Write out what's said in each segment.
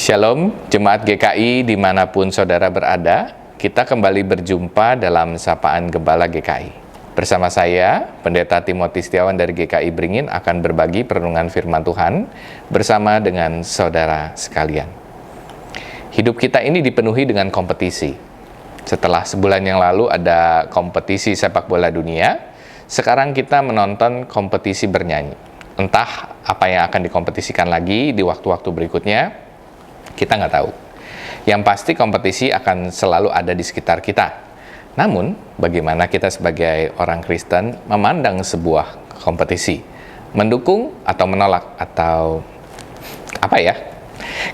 Shalom, Jemaat GKI dimanapun saudara berada, kita kembali berjumpa dalam Sapaan Gembala GKI. Bersama saya, Pendeta Timothy Setiawan dari GKI Beringin akan berbagi perenungan firman Tuhan bersama dengan saudara sekalian. Hidup kita ini dipenuhi dengan kompetisi. Setelah sebulan yang lalu ada kompetisi sepak bola dunia, sekarang kita menonton kompetisi bernyanyi. Entah apa yang akan dikompetisikan lagi di waktu-waktu berikutnya, kita nggak tahu. Yang pasti kompetisi akan selalu ada di sekitar kita. Namun, bagaimana kita sebagai orang Kristen memandang sebuah kompetisi? Mendukung atau menolak atau apa ya?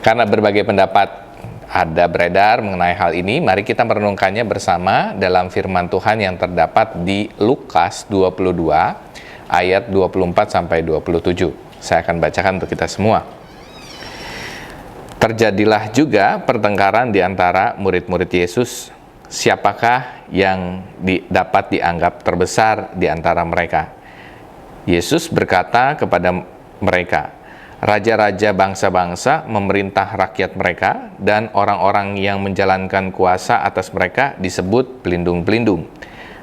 Karena berbagai pendapat ada beredar mengenai hal ini, mari kita merenungkannya bersama dalam firman Tuhan yang terdapat di Lukas 22 ayat 24 sampai 27. Saya akan bacakan untuk kita semua. Terjadilah juga pertengkaran di antara murid-murid Yesus. Siapakah yang dapat dianggap terbesar di antara mereka? Yesus berkata kepada mereka, raja-raja bangsa-bangsa memerintah rakyat mereka, dan orang-orang yang menjalankan kuasa atas mereka disebut pelindung-pelindung.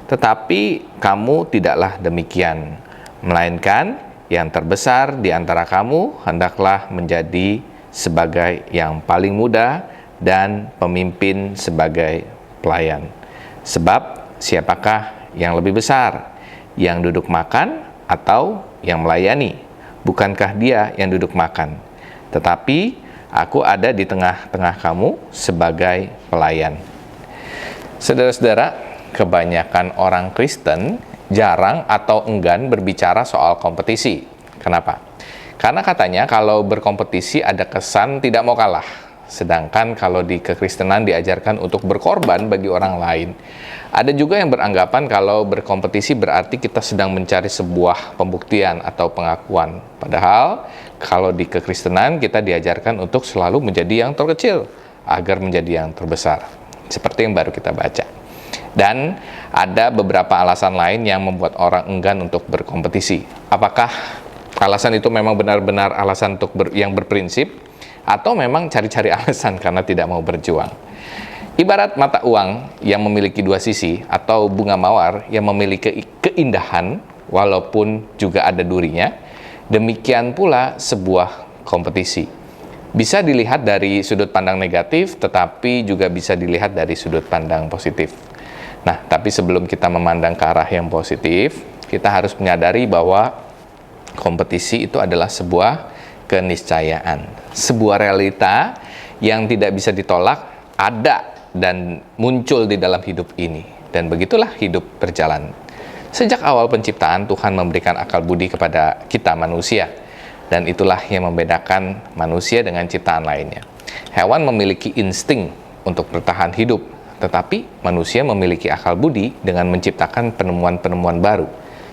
Tetapi kamu tidaklah demikian, melainkan yang terbesar di antara kamu hendaklah menjadi sebagai yang paling muda dan pemimpin sebagai pelayan. Sebab siapakah yang lebih besar, yang duduk makan atau yang melayani? Bukankah dia yang duduk makan? Tetapi aku ada di tengah-tengah kamu sebagai pelayan. Saudara-saudara, kebanyakan orang Kristen jarang atau enggan berbicara soal kompetisi. Kenapa? Karena katanya kalau berkompetisi ada kesan tidak mau kalah. Sedangkan kalau di kekristenan diajarkan untuk berkorban bagi orang lain. Ada juga yang beranggapan kalau berkompetisi berarti kita sedang mencari sebuah pembuktian atau pengakuan. Padahal kalau di kekristenan kita diajarkan untuk selalu menjadi yang terkecil agar menjadi yang terbesar. Seperti yang baru kita baca. Dan ada beberapa alasan lain yang membuat orang enggan untuk berkompetisi. Apakah alasan itu memang benar-benar alasan untuk yang berprinsip, atau memang cari-cari alasan karena tidak mau berjuang? Ibarat mata uang yang memiliki dua sisi, atau bunga mawar yang memiliki keindahan walaupun juga ada durinya, demikian pula sebuah kompetisi. Bisa dilihat dari sudut pandang negatif, tetapi juga bisa dilihat dari sudut pandang positif. Nah, tapi sebelum kita memandang ke arah yang positif, kita harus menyadari bahwa kompetisi itu adalah sebuah keniscayaan, sebuah realita yang tidak bisa ditolak, ada dan muncul di dalam hidup ini. Dan begitulah hidup berjalan. Sejak awal penciptaan, Tuhan memberikan akal budi kepada kita manusia. Dan itulah yang membedakan manusia dengan ciptaan lainnya. Hewan memiliki insting untuk bertahan hidup, tetapi manusia memiliki akal budi dengan menciptakan penemuan-penemuan baru.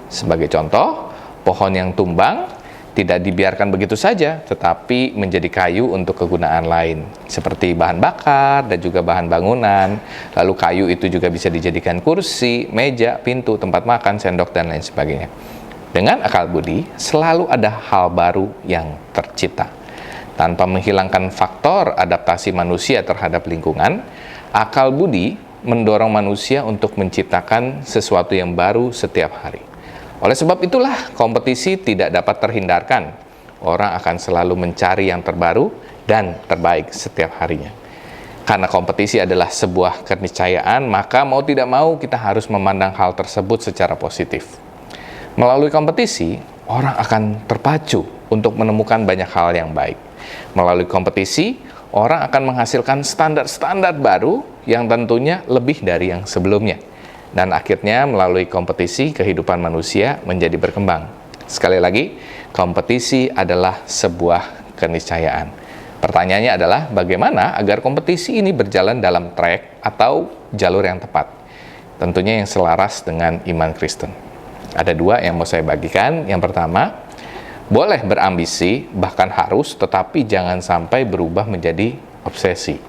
Sebagai contoh, pohon yang tumbang tidak dibiarkan begitu saja, tetapi menjadi kayu untuk kegunaan lain, seperti bahan bakar dan juga bahan bangunan. Lalu kayu itu juga bisa dijadikan kursi, meja, pintu, tempat makan, sendok, dan lain sebagainya. Dengan akal budi, selalu ada hal baru yang tercipta. Tanpa menghilangkan faktor adaptasi manusia terhadap lingkungan, akal budi mendorong manusia untuk menciptakan sesuatu yang baru setiap hari. Oleh sebab itulah kompetisi tidak dapat terhindarkan. Orang akan selalu mencari yang terbaru dan terbaik setiap harinya. Karena kompetisi adalah sebuah keniscayaan, maka mau tidak mau kita harus memandang hal tersebut secara positif. Melalui kompetisi, orang akan terpacu untuk menemukan banyak hal yang baik. Melalui kompetisi, orang akan menghasilkan standar-standar baru yang tentunya lebih dari yang sebelumnya. Dan akhirnya melalui kompetisi kehidupan manusia menjadi berkembang. Sekali lagi, kompetisi adalah sebuah keniscayaan. Pertanyaannya adalah bagaimana agar kompetisi ini berjalan dalam track atau jalur yang tepat. Tentunya yang selaras dengan iman Kristen. Ada dua yang mau saya bagikan. Yang pertama, boleh berambisi, bahkan harus, tetapi jangan sampai berubah menjadi obsesi.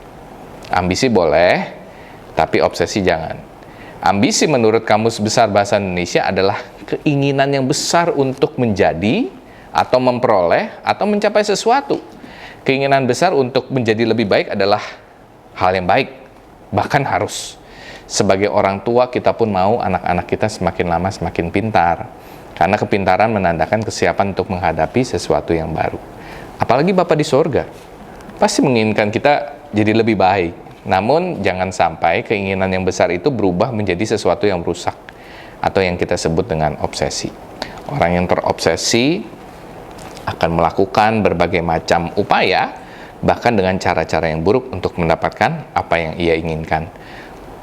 Ambisi boleh, tapi obsesi jangan. Ambisi menurut Kamus Besar Bahasa Indonesia adalah keinginan yang besar untuk menjadi, atau memperoleh, atau mencapai sesuatu. keinginan besar untuk menjadi lebih baik adalah hal yang baik, bahkan harus. Sebagai orang tua, kita pun mau anak-anak kita semakin lama semakin pintar, karena kepintaran menandakan kesiapan untuk menghadapi sesuatu yang baru. Apalagi Bapa di sorga pasti menginginkan kita jadi lebih baik. Namun jangan sampai keinginan yang besar itu berubah menjadi sesuatu yang rusak, atau yang kita sebut dengan obsesi. Orang yang terobsesi akan melakukan berbagai macam upaya, bahkan dengan cara-cara yang buruk untuk mendapatkan apa yang ia inginkan.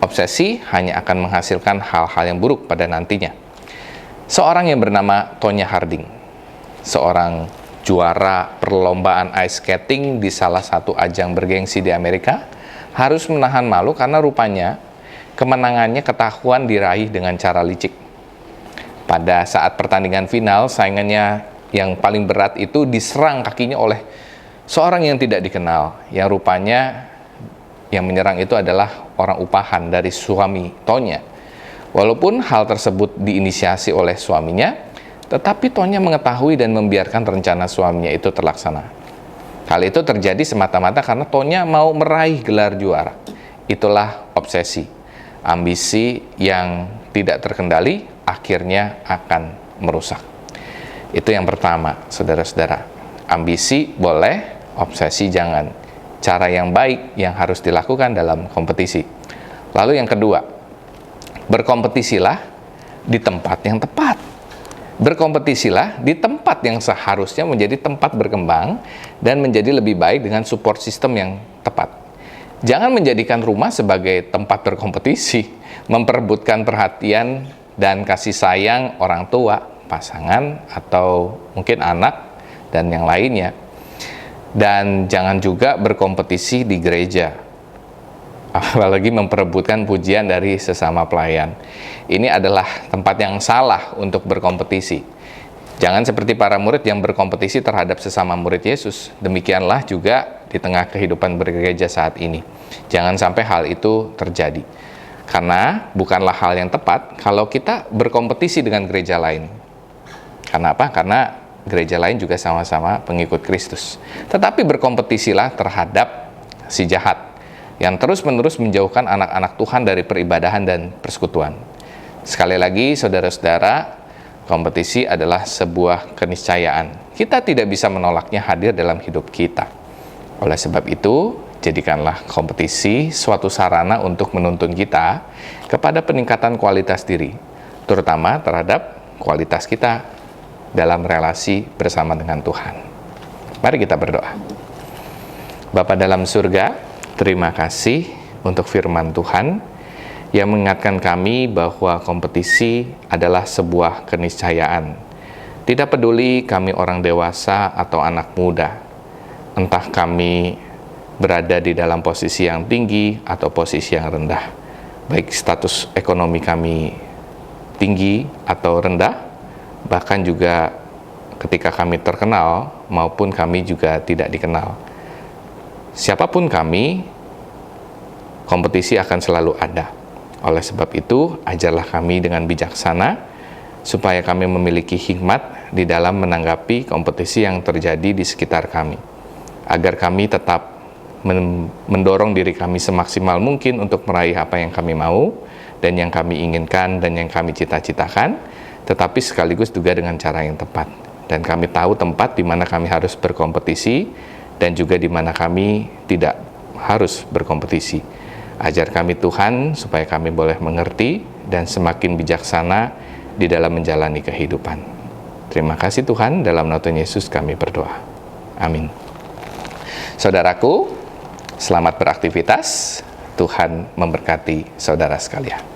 Obsesi hanya akan menghasilkan hal-hal yang buruk pada nantinya. Seorang yang bernama Tonya Harding, seorang juara perlombaan ice skating di salah satu ajang bergengsi di Amerika, harus menahan malu karena rupanya kemenangannya ketahuan diraih dengan cara licik. Pada saat pertandingan final, saingannya yang paling berat itu diserang kakinya oleh seorang yang tidak dikenal, yang rupanya yang menyerang itu adalah orang upahan dari suami Tonya. Walaupun hal tersebut diinisiasi oleh suaminya, tetapi Tonya mengetahui dan membiarkan rencana suaminya itu terlaksana. Hal itu terjadi semata-mata karena Tonya mau meraih gelar juara. Itulah obsesi. Ambisi yang tidak terkendali akhirnya akan merusak. Itu yang pertama, saudara-saudara. Ambisi boleh, obsesi jangan. Cara yang baik yang harus dilakukan dalam kompetisi. Lalu yang kedua, berkompetisilah di tempat yang tepat. Berkompetisilah di tempat yang seharusnya menjadi tempat berkembang dan menjadi lebih baik dengan support system yang tepat. Jangan menjadikan rumah sebagai tempat berkompetisi, memperebutkan perhatian dan kasih sayang orang tua, pasangan, atau mungkin anak, dan yang lainnya. Dan jangan juga berkompetisi di gereja, apalagi memperebutkan pujian dari sesama pelayan. Ini adalah tempat yang salah untuk berkompetisi. Jangan seperti para murid yang berkompetisi terhadap sesama murid Yesus. Demikianlah juga di tengah kehidupan bergereja saat ini. Jangan sampai hal itu terjadi. Karena bukanlah hal yang tepat kalau kita berkompetisi dengan gereja lain. Karena apa? Karena gereja lain juga sama-sama pengikut Kristus. Tetapi berkompetisilah terhadap si jahat yang terus-menerus menjauhkan anak-anak Tuhan dari peribadahan dan persekutuan. Sekali lagi, saudara-saudara, kompetisi adalah sebuah keniscayaan. Kita tidak bisa menolaknya hadir dalam hidup kita. Oleh sebab itu, jadikanlah kompetisi suatu sarana untuk menuntun kita kepada peningkatan kualitas diri, terutama terhadap kualitas kita dalam relasi bersama dengan Tuhan. Mari kita berdoa. Bapa dalam surga, terima kasih untuk firman Tuhan yang mengingatkan kami bahwa kompetisi adalah sebuah keniscayaan. Tidak peduli kami orang dewasa atau anak muda, entah kami berada di dalam posisi yang tinggi atau posisi yang rendah, baik status ekonomi kami tinggi atau rendah, bahkan juga ketika kami terkenal maupun kami juga tidak dikenal. Siapapun kami, kompetisi akan selalu ada. Oleh sebab itu, ajarlah kami dengan bijaksana supaya kami memiliki hikmat di dalam menanggapi kompetisi yang terjadi di sekitar kami, agar kami tetap mendorong diri kami semaksimal mungkin untuk meraih apa yang kami mau dan yang kami inginkan dan yang kami cita-citakan, tetapi sekaligus juga dengan cara yang tepat. Dan kami tahu tempat di mana kami harus berkompetisi dan juga di mana kami tidak harus berkompetisi. Ajar kami Tuhan supaya kami boleh mengerti dan semakin bijaksana di dalam menjalani kehidupan. Terima kasih Tuhan, dalam nama Tuhan Yesus kami berdoa. Amin. Saudaraku, selamat beraktivitas. Tuhan memberkati saudara sekalian.